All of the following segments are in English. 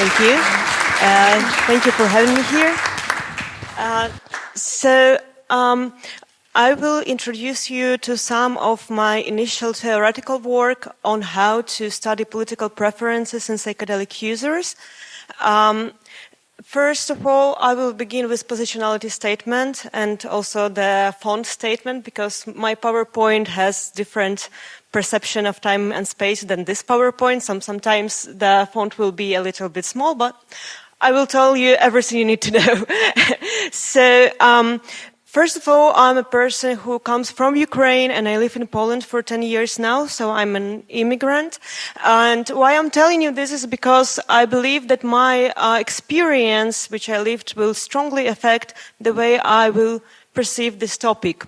Thank you. Thank you for having me here. I will introduce you to some of my initial theoretical work on how to study political preferences in psychedelic users. First of all, I will begin with positionality statement and also the font statement, because my PowerPoint has different perception of time and space than this PowerPoint. Sometimes the font will be a little bit small, but I will tell you everything you need to know. First of all, I'm a person who comes from Ukraine and I live in Poland for 10 years now, so I'm an immigrant. And why I'm telling you this is because I believe that my experience, which I lived, will strongly affect the way I will perceive this topic.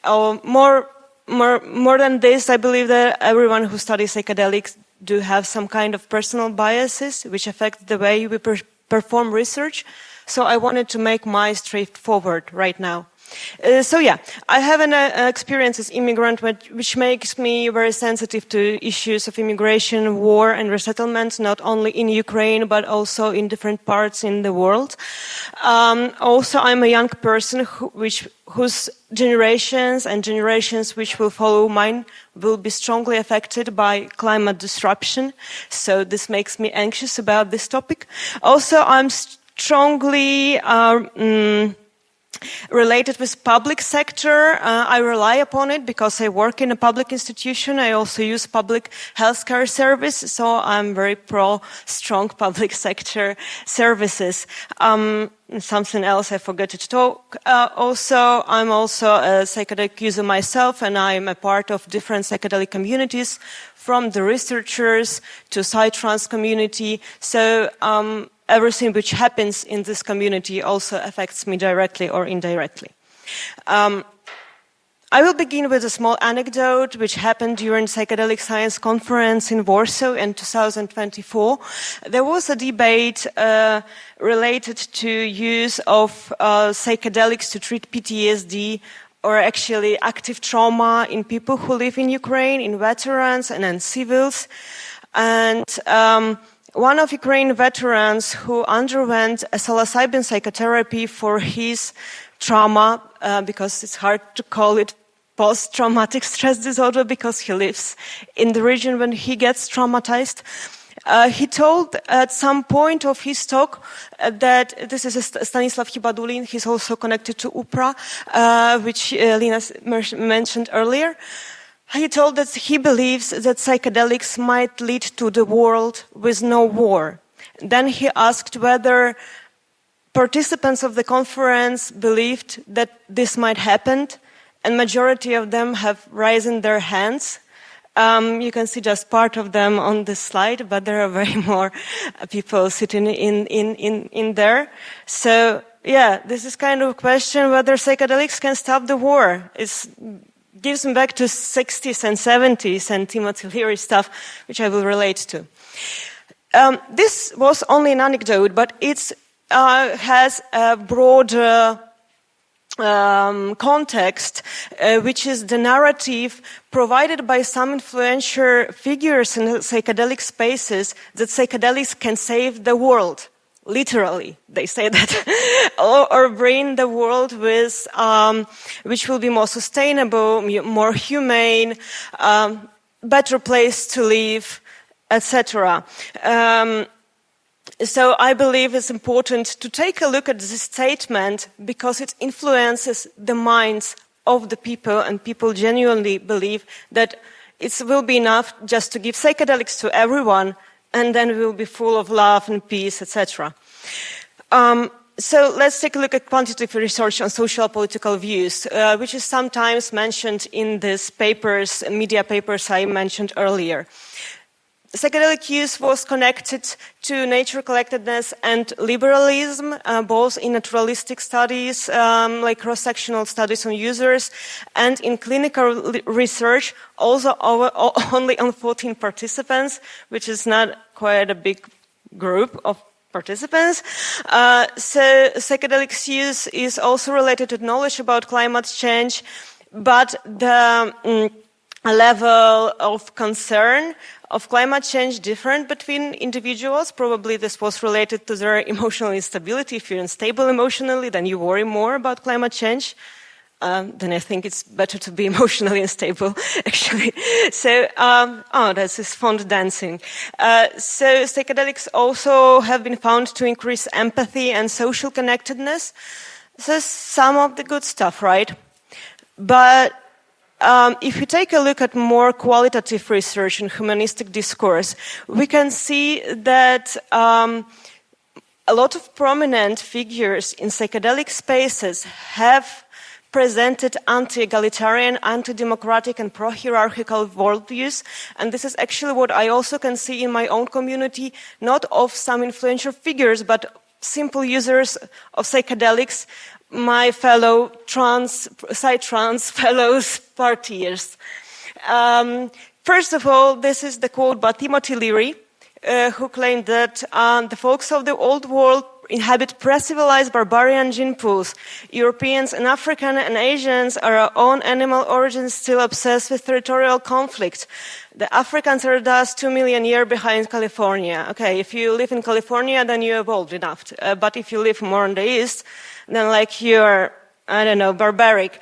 More than this, I believe that everyone who studies psychedelics do have some kind of personal biases which affect the way we perform research. So I wanted to make mine straightforward right now. I have an experience as immigrant which makes me very sensitive to issues of immigration, war and resettlement, not only in Ukraine but also in different parts in the world. Also, I'm a young person whose generations and generations which will follow mine will be strongly affected by climate disruption. So this makes me anxious about this topic. Also, I'm strongly related with public sector. I rely upon it because I work in a public institution. I also use public healthcare service, so I'm very pro strong public sector services. Something else I forgot to talk. I'm also a psychedelic user myself, and I'm a part of different psychedelic communities, from the researchers to psytrance community. So everything which happens in this community also affects me directly or indirectly. I will begin with a small anecdote which happened during Psychedelic Science Conference in Warsaw in 2024. There was a debate related to use of psychedelics to treat PTSD, or actually active trauma, in people who live in Ukraine, in veterans and in civils. And one of Ukraine veterans who underwent a psilocybin psychotherapy for his trauma, because it's hard to call it post-traumatic stress disorder because he lives in the region when he gets traumatized. He told at some point of his talk that this is Stanislav Hibadulin. He's also connected to UPRA, which Lina mentioned earlier. He told that he believes that psychedelics might lead to the world with no war. Then he asked whether participants of the conference believed that this might happen, and majority of them have raised their hands. You can see just part of them on this slide, but there are very more people sitting in there. So, this is kind of a question whether psychedelics can stop the war. It gives me back to 60s and 70s and Timothy Leary stuff, which I will relate to. This was only an anecdote, but it has a broader context, which is the narrative provided by some influential figures in psychedelic spaces that psychedelics can save the world. Literally, they say that, or bring the world with, which will be more sustainable, more humane, better place to live, etc. So I believe it's important to take a look at this statement because it influences the minds of the people, and people genuinely believe that it will be enough just to give psychedelics to everyone, and then we will be full of love and peace, etc. So let's take a look at quantitative research on social political views, which is sometimes mentioned in these papers, media papers I mentioned earlier. Psychedelic use was connected to nature collectedness and liberalism, both in naturalistic studies, like cross-sectional studies on users, and in clinical research, also only on 14 participants, which is not quite a big group of participants. So psychedelic use is also related to knowledge about climate change, but the level of concern of climate change different between individuals. Probably this was related to their emotional instability. If you're unstable emotionally, then you worry more about climate change. Then I think it's better to be emotionally unstable, actually. So, this is fond dancing. So psychedelics also have been found to increase empathy and social connectedness. This is some of the good stuff, right? But if you take a look at more qualitative research in humanistic discourse, we can see that a lot of prominent figures in psychedelic spaces have presented anti-egalitarian, anti-democratic and pro-hierarchical worldviews. And this is actually what I also can see in my own community, not of some influential figures, but simple users of psychedelics, my fellow psytrance fellows partiers. First of all, this is the quote by Timothy Leary, who claimed that the folks of the old world inhabit pre-civilized barbarian gene pools. Europeans and African and Asians are our own animal origins still obsessed with territorial conflict. The Africans are thus 2 million years behind California. Okay, if you live in California, then you evolved enough. But if you live more in the east, then like you're, I don't know, barbaric.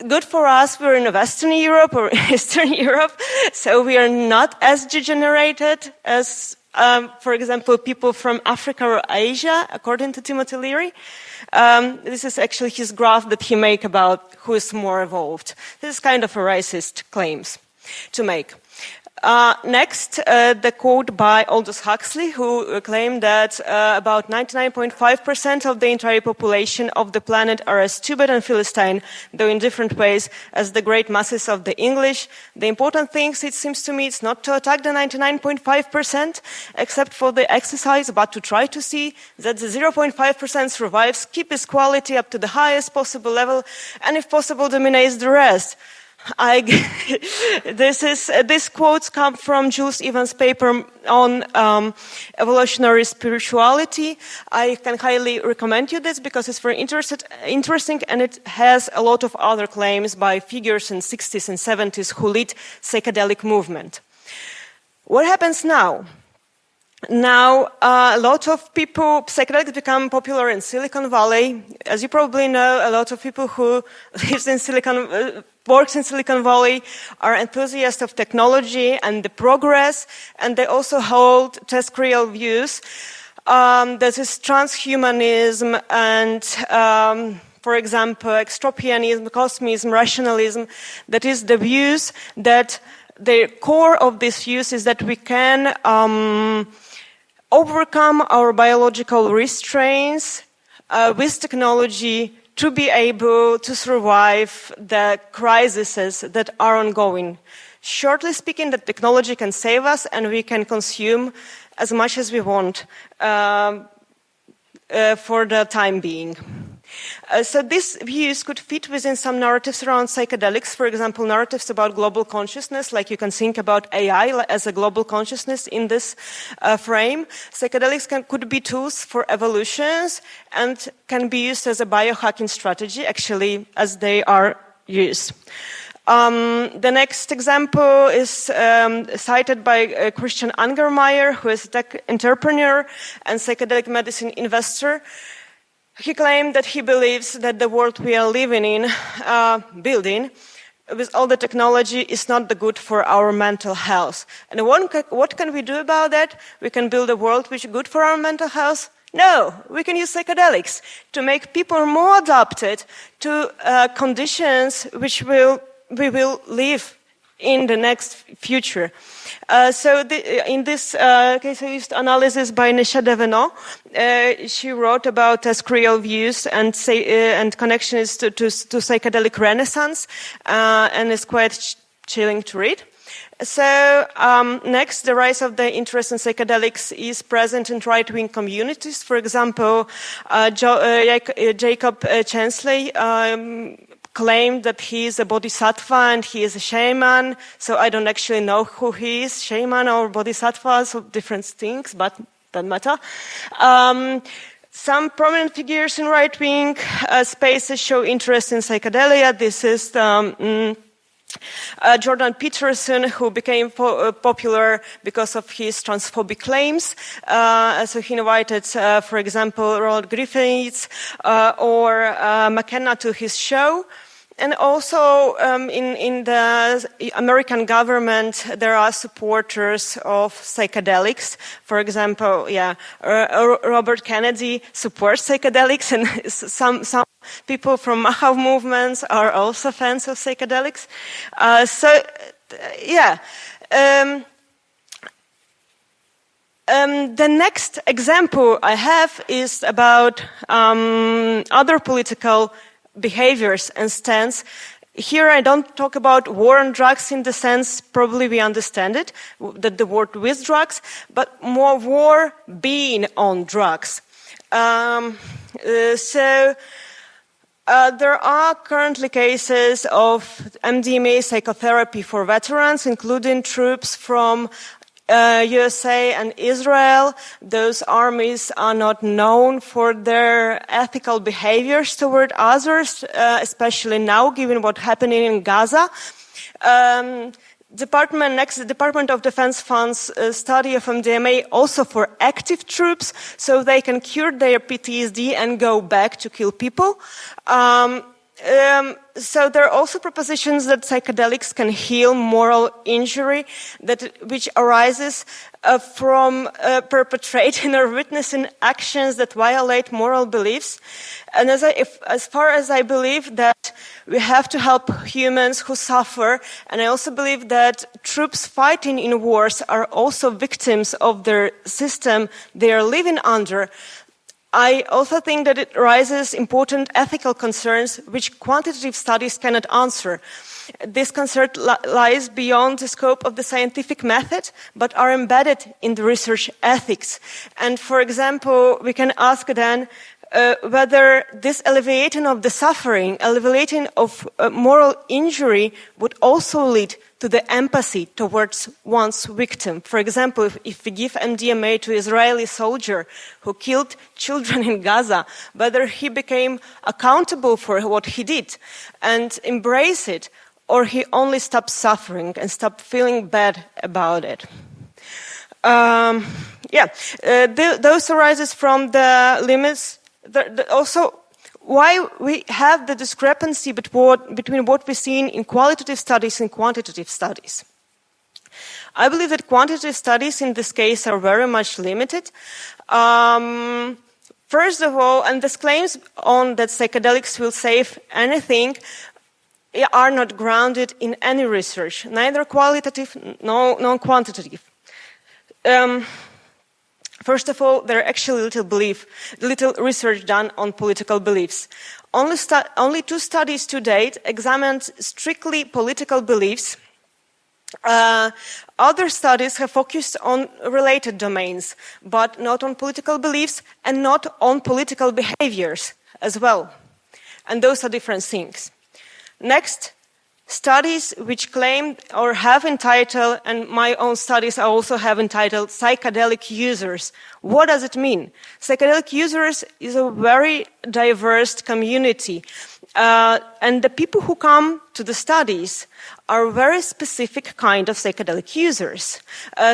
Good for us, we're in Western Europe or Eastern Europe, so we are not as degenerated as for example, people from Africa or Asia, according to Timothy Leary. This is actually his graph that he made about who is more evolved. This is kind of a racist claims to make. Next, the quote by Aldous Huxley, who claimed that about 99.5% of the entire population of the planet are as stupid and Philistine, though in different ways, as the great masses of the English. The important thing, it seems to me, is not to attack the 99.5%, except for the exercise, but to try to see that the 0.5% survives, keep its quality up to the highest possible level, and if possible, dominates the rest. These quotes come from Jules Evans' paper on evolutionary spirituality. I can highly recommend you this because it's very interesting and it has a lot of other claims by figures in 60s and 70s who lead psychedelic movement. What happens now? Now, a lot of people, psychedelics become popular in Silicon Valley. As you probably know, a lot of people who works in Silicon Valley are enthusiasts of technology and the progress, and they also hold TESCREAL views. This is transhumanism and, for example, extropianism, cosmism, rationalism. That is the views that the core of these views is that we can overcome our biological restraints with technology to be able to survive the crises that are ongoing. Shortly speaking, the technology can save us and we can consume as much as we want for the time being. So these views could fit within some narratives around psychedelics, for example, narratives about global consciousness, like you can think about AI as a global consciousness in this frame. Psychedelics could be tools for evolutions and can be used as a biohacking strategy, actually, as they are used. The next example is cited by Christian Angermayer, who is a tech entrepreneur and psychedelic medicine investor. He claimed that he believes that the world we are living in, building, with all the technology is not the good for our mental health. And what can we do about that? We can build a world which is good for our mental health? No, we can use psychedelics to make people more adapted to conditions which we will live in the next future. In this case, I used analysis by Nisha Devenot. She wrote about TESCREAL views and connections to psychedelic renaissance, and it's quite chilling to read. So next, the rise of the interest in psychedelics is present in right-wing communities. For example, Jacob Chansley claimed that he is a bodhisattva and he is a shaman. So I don't actually know who he is, shaman or bodhisattva, so different things, but doesn't matter. Some prominent figures in right-wing spaces show interest in psychedelia. This is Jordan Peterson, who became popular because of his transphobic claims. So he invited, for example, Roland Griffiths or McKenna to his show. And also in the American government, there are supporters of psychedelics. For example, Robert Kennedy supports psychedelics, and some people from Mahav movements are also fans of psychedelics. The next example I have is about other political behaviors and stance. Here I don't talk about war on drugs in the sense probably we understand it, that the war with drugs, but more war being on drugs. There are currently cases of MDMA psychotherapy for veterans, including troops from USA and Israel. Those armies are not known for their ethical behaviors toward others, especially now, given what's happening in Gaza. The Department of Defense funds a study of MDMA also for active troops, so they can cure their PTSD and go back to kill people. So there are also propositions that psychedelics can heal moral injury which arises from perpetrating or witnessing actions that violate moral beliefs. And as far as I believe that we have to help humans who suffer, and I also believe that troops fighting in wars are also victims of their system they are living under, I also think that it raises important ethical concerns which quantitative studies cannot answer. This concern lies beyond the scope of the scientific method, but are embedded in the research ethics. And for example, we can ask then whether this alleviating of the suffering, alleviating of moral injury would also lead to the empathy towards one's victim. For example, if we give MDMA to Israeli soldier who killed children in Gaza, whether he became accountable for what he did and embrace it, or he only stopped suffering and stopped feeling bad about it. Those arises from the limits. Also, why we have the discrepancy between what we see in qualitative studies and quantitative studies. I believe that quantitative studies in this case are very much limited. First of all, and these claims on that psychedelics will save anything are not grounded in any research, neither qualitative nor quantitative. First of all, there are actually little research done on political beliefs. Only 2 studies to date examined strictly political beliefs. Other studies have focused on related domains, but not on political beliefs and not on political behaviors as well. And those are different things. Next, studies which claim or have entitled, and my own studies I also have entitled, psychedelic users. What does it mean? Psychedelic users is a very diverse community. And the people who come to the studies are very specific kind of psychedelic users.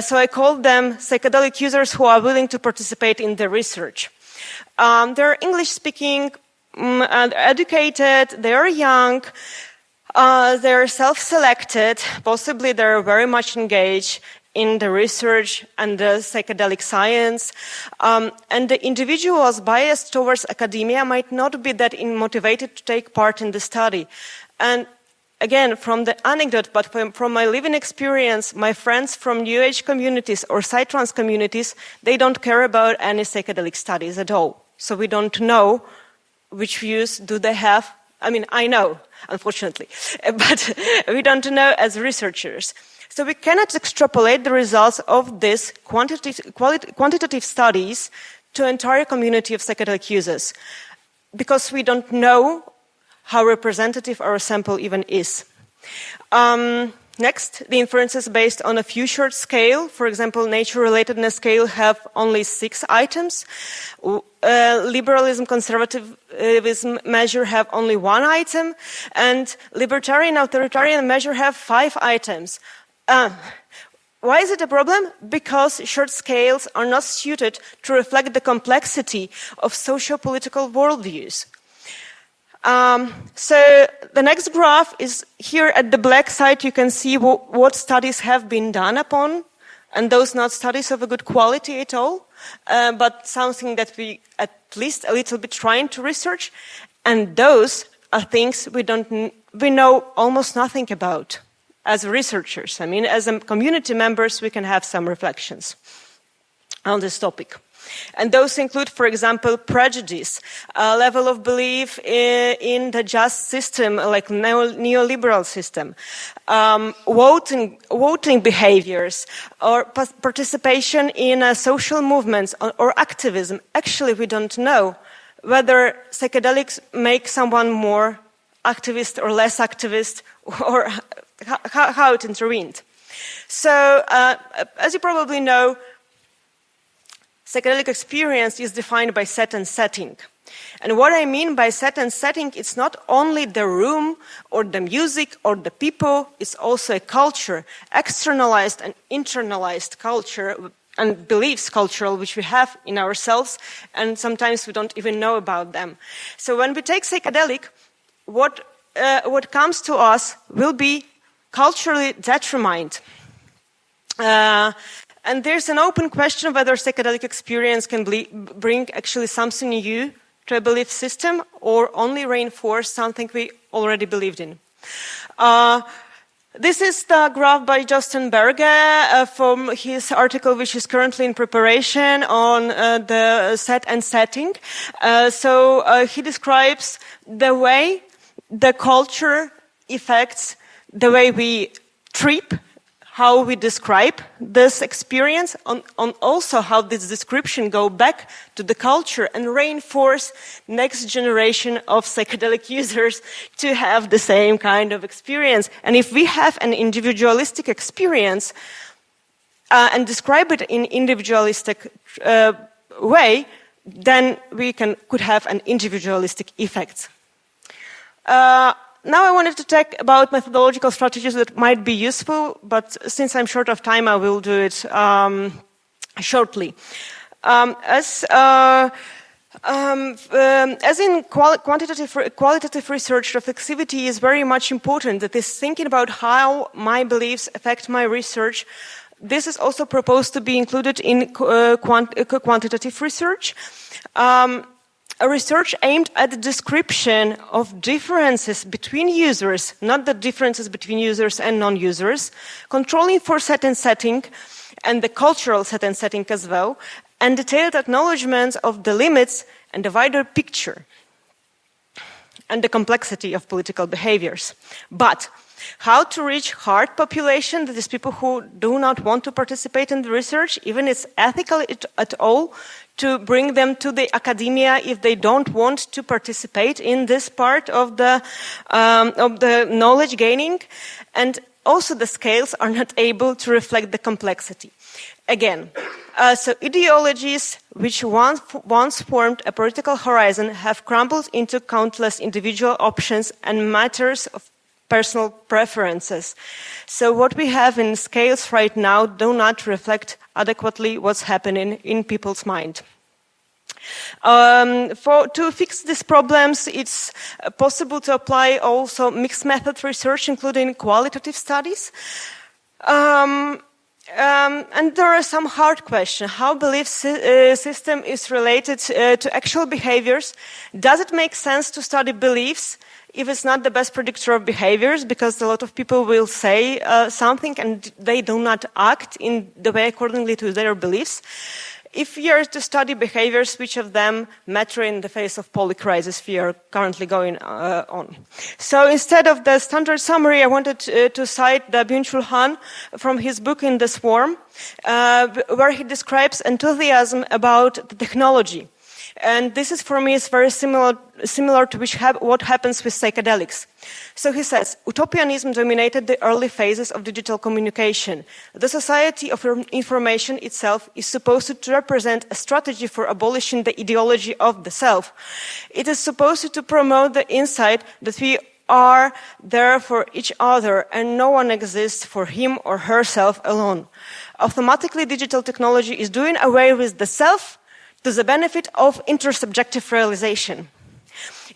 So I call them psychedelic users who are willing to participate in the research. They're English-speaking, educated, they're young, they're self-selected, possibly they're very much engaged in the research and the psychedelic science, and the individuals biased towards academia might not be that motivated to take part in the study. And again, from the anecdote, but from my living experience, my friends from New Age communities or Psytrance communities, they don't care about any psychedelic studies at all. So we don't know which views do they have. I mean, I know, unfortunately, but we don't know as researchers. So we cannot extrapolate the results of these quantitative studies to an entire community of psychedelic users, because we don't know how representative our sample even is. Next, the inferences based on a few-short scale, for example, nature-relatedness scale, have only 6 items. Liberalism, conservatism measure have only 1 item, and libertarian, authoritarian measure have 5 items. Why is it a problem? Because short scales are not suited to reflect the complexity of socio-political worldviews. So the next graph is here at the black side. You can see what studies have been done upon, and those not studies of a good quality at all, but something that we at least a little bit trying to research, and those are things we know almost nothing about as researchers. I mean, as community members, we can have some reflections on this topic. And those include, for example, prejudice, a level of belief in the just system, like neoliberal system, voting behaviors, or participation in social movements or activism. Actually, we don't know whether psychedelics make someone more activist or less activist, or how it intervened. So, as you probably know, psychedelic experience is defined by set and setting. And what I mean by set and setting, it's not only the room or the music or the people, it's also a culture, externalized and internalized culture and beliefs cultural, which we have in ourselves, and sometimes we don't even know about them. So when we take psychedelic, what comes to us will be culturally determined. And there's an open question whether psychedelic experience can bring actually something new to a belief system or only reinforce something we already believed in. This is the graph by Josten Berge from his article, which is currently in preparation on the set and setting. So he describes the way the culture affects the way we trip, how we describe this experience, on also how this description go back to the culture and reinforce next generation of psychedelic users to have the same kind of experience. And if we have an individualistic experience and describe it in individualistic way, then we could have an individualistic effect. Now I wanted to talk about methodological strategies that might be useful, but since I'm short of time, I will do it shortly. As in qualitative research, reflexivity is very much important. That is, thinking about how my beliefs affect my research. This is also proposed to be included in quantitative research. A research aimed at the description of differences between users, not the differences between users and non-users, controlling for set and setting, and the cultural set and setting as well, and detailed acknowledgments of the limits and the wider picture, and the complexity of political behaviors. But how to reach hard population, that is people who do not want to participate in the research, even if it's ethical at all, to bring them to the academia if they don't want to participate in this part of the knowledge gaining. And also the scales are not able to reflect the complexity. Again, so ideologies which once formed a political horizon have crumbled into countless individual options and matters of personal preferences. So what we have in scales right now do not reflect adequately what's happening in people's mind. To fix these problems, it's possible to apply also mixed method research, including qualitative studies. And there are some hard questions. How belief system is related to actual behaviors? Does it make sense to study beliefs if it's not the best predictor of behaviors? Because a lot of people will say something and they do not act in the way accordingly to their beliefs. If we are to study behaviors, which of them matter in the face of polycrisis we are currently going on? So instead of the standard summary, I wanted to cite the Byung-Chul Han from his book In the Swarm, where he describes enthusiasm about the technology. And this is, for me, is very similar to what happens with psychedelics. So he says, utopianism dominated the early phases of digital communication. The society of information itself is supposed to represent a strategy for abolishing the ideology of the self. It is supposed to promote the insight that we are there for each other and no one exists for him or herself alone. Automatically, digital technology is doing away with the self to the benefit of intersubjective realization.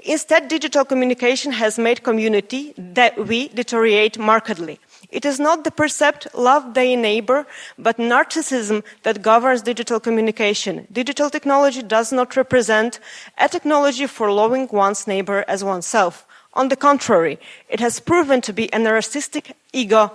Instead, digital communication has made community that we deteriorate markedly. It is not the percept, love thy neighbor, but narcissism that governs digital communication. Digital technology does not represent a technology for loving one's neighbor as oneself. On the contrary, it has proven to be a narcissistic ego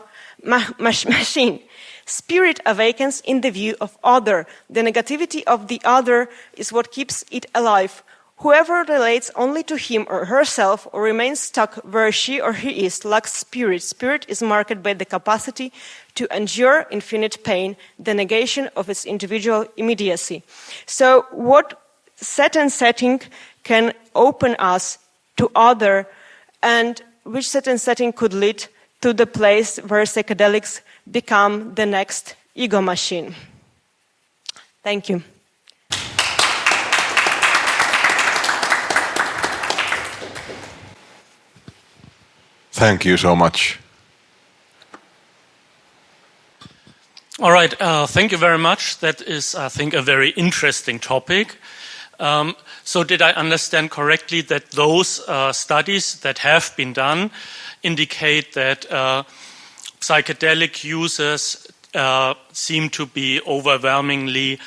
machine. Spirit awakens in the view of other. The negativity of the other is what keeps it alive. Whoever relates only to him or herself or remains stuck where she or he is lacks spirit. Spirit is marked by the capacity to endure infinite pain, the negation of its individual immediacy. So what certain setting can open us to other, and which certain setting could lead to the place where psychedelics become the next ego machine. Thank you. Thank you so much. All right, thank you very much. That is, I think, a very interesting topic. So did I understand correctly that those studies that have been done indicate that psychedelic users seem to be overwhelmingly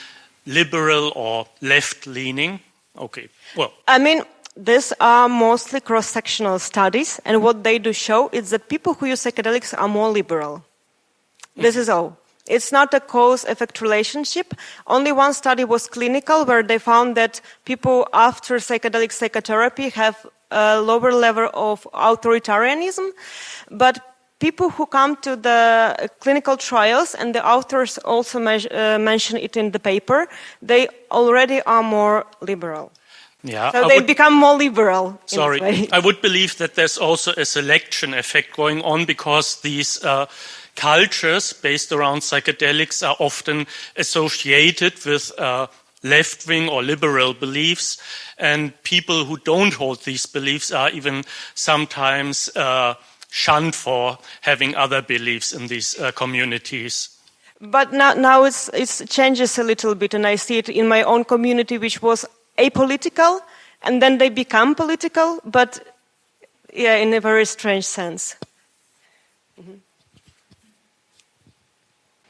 liberal or left-leaning? Okay, well. I mean, these are mostly cross-sectional studies, and what they do show is that people who use psychedelics are more liberal. This is all. It's not a cause-effect relationship. Only one study was clinical, where they found that people after psychedelic psychotherapy have a lower level of authoritarianism, but people who come to the clinical trials, and the authors also mention it in the paper, they already are more liberal. Yeah, so they become more liberal. Sorry, I would believe that there's also a selection effect going on, because these cultures based around psychedelics are often associated with left-wing or liberal beliefs, and people who don't hold these beliefs are even sometimes shunned for having other beliefs in these communities. But now it changes a little bit, and I see it in my own community, which was apolitical, and then they become political, but yeah, in a very strange sense. Mm-hmm.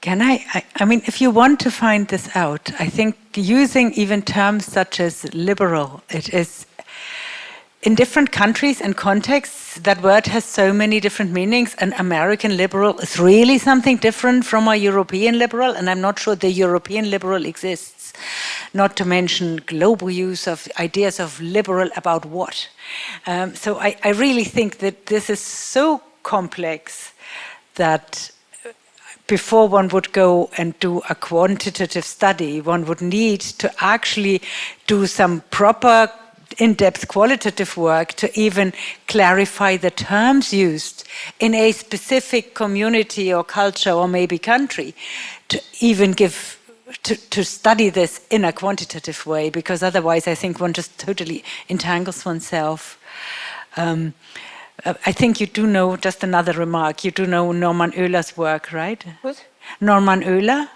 Can I mean, if you want to find this out, I think using even terms such as liberal, it is, in different countries and contexts, that word has so many different meanings. An American liberal is really something different from a European liberal, and I'm not sure the European liberal exists. Not to mention global use of ideas of liberal about what. So I really think that this is so complex that before one would go and do a quantitative study, one would need to actually do some proper in-depth qualitative work to even clarify the terms used in a specific community or culture or maybe country, to even give to study this in a quantitative way, because otherwise I think one just totally entangles oneself. I think you do know, just another remark, you do know Norman Oehler's work, right? What? Norman Oehler?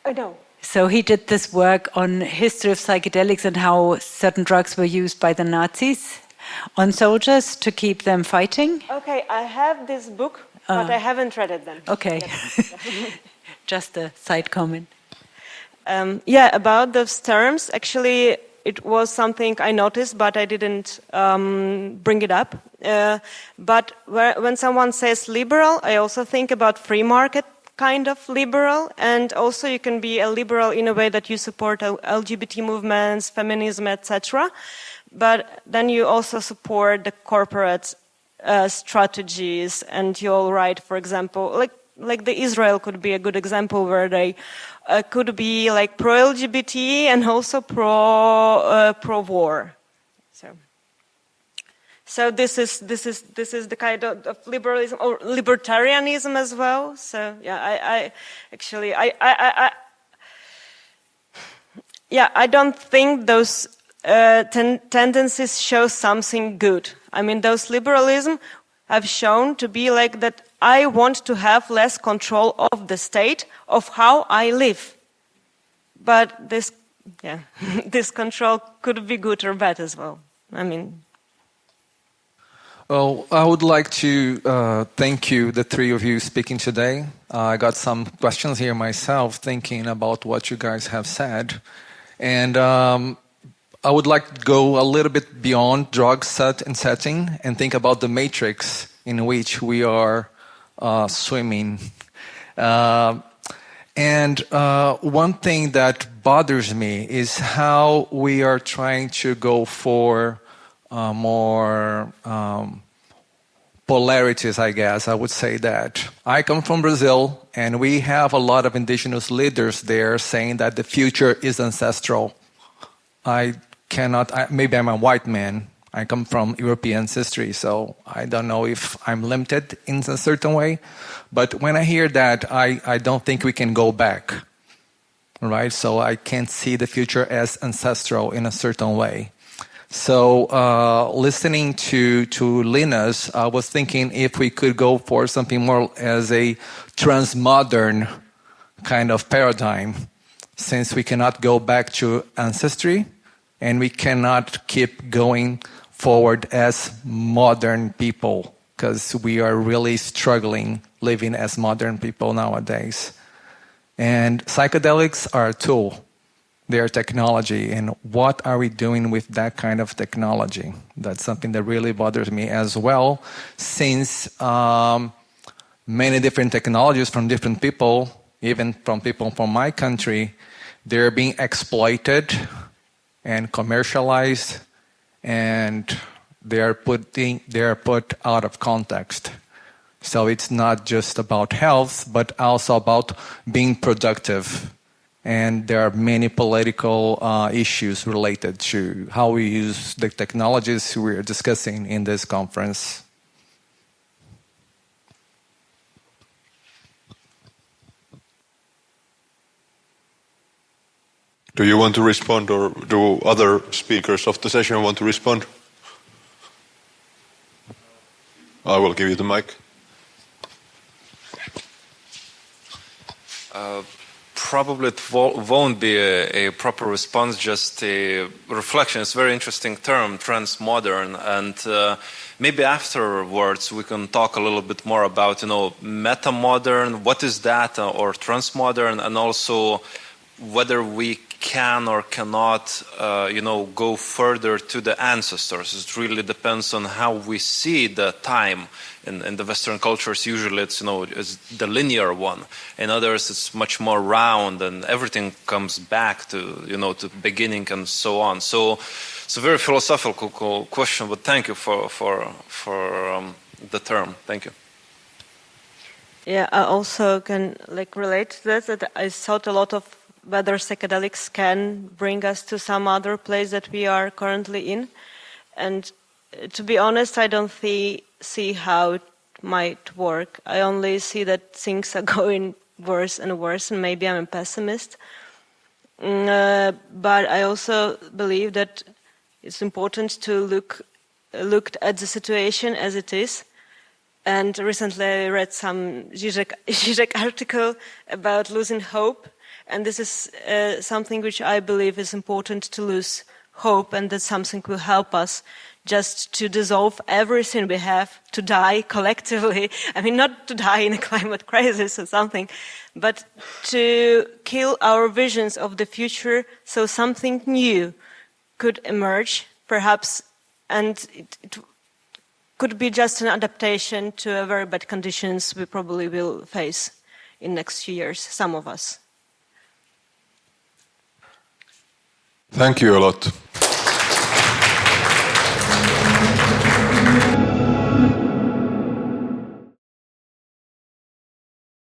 I know. So he did this work on history of psychedelics and how certain drugs were used by the Nazis on soldiers to keep them fighting. Okay, I have this book, but I haven't read it then. Okay. Just a side comment. Yeah, about those terms, actually, it was something I noticed, but I didn't bring it up. But when someone says liberal, I also think about free market kind of liberal, and also you can be a liberal in a way that you support LGBT movements, feminism, etc. But then you also support the corporate strategies, and you'll write, for example, like like the Israel could be a good example where they could be like pro-LGBT and also pro-war. So this is the kind of liberalism or libertarianism as well. So yeah, I don't think those tendencies show something good. I mean, those liberalism have shown to be like that. I want to have less control of the state of how I live, but this control could be good or bad as well. I mean. Well, I would like to thank you, the three of you speaking today. I got some questions here myself, thinking about what you guys have said. And I would like to go a little bit beyond drug setting and think about the matrix in which we are swimming. And one thing that bothers me is how we are trying to go for more polarities, I guess. I would say that. I come from Brazil, and we have a lot of indigenous leaders there saying that the future is ancestral. Maybe I'm a white man. I come from European ancestry, so I don't know if I'm limited in a certain way. But when I hear that, I don't think we can go back, right? So I can't see the future as ancestral in a certain way. So listening to Linus, I was thinking if we could go for something more as a transmodern kind of paradigm, since we cannot go back to ancestry and we cannot keep going forward as modern people, because we are really struggling living as modern people nowadays. And psychedelics are a tool. They are technology, and what are we doing with that kind of technology? That's something that really bothers me as well, since many different technologies from different people, even from people from my country, they're being exploited and commercialized, and they are put out of context. So it's not just about health, but also about being productive. And there are many political issues related to how we use the technologies we are discussing in this conference. Do you want to respond, or do other speakers of the session want to respond? I will give you the mic. Probably it won't be a proper response, just a reflection. It's a very interesting term, transmodern, and maybe afterwards we can talk a little bit more about, metamodern, what is that, or transmodern, and also whether we can or cannot, go further to the ancestors. It really depends on how we see the time. In the Western cultures, usually it's the linear one. In others, it's much more round, and everything comes back to to beginning and so on. So it's a very philosophical question, but thank you for the term. Thank you. Yeah, I also can relate to that I thought a lot of whether psychedelics can bring us to some other place that we are currently in, and to be honest, I don't see how it might work. I only see that things are going worse and worse, and maybe I'm a pessimist. But I also believe that it's important to look at the situation as it is. And recently I read some Zizek article about losing hope, and this is something which I believe is important, to lose hope, and that something will help us just to dissolve everything we have, to die collectively. I mean, not to die in a climate crisis or something, but to kill our visions of the future so something new could emerge, perhaps, and it could be just an adaptation to a very bad conditions we probably will face in next few years, some of us. Thank you a lot.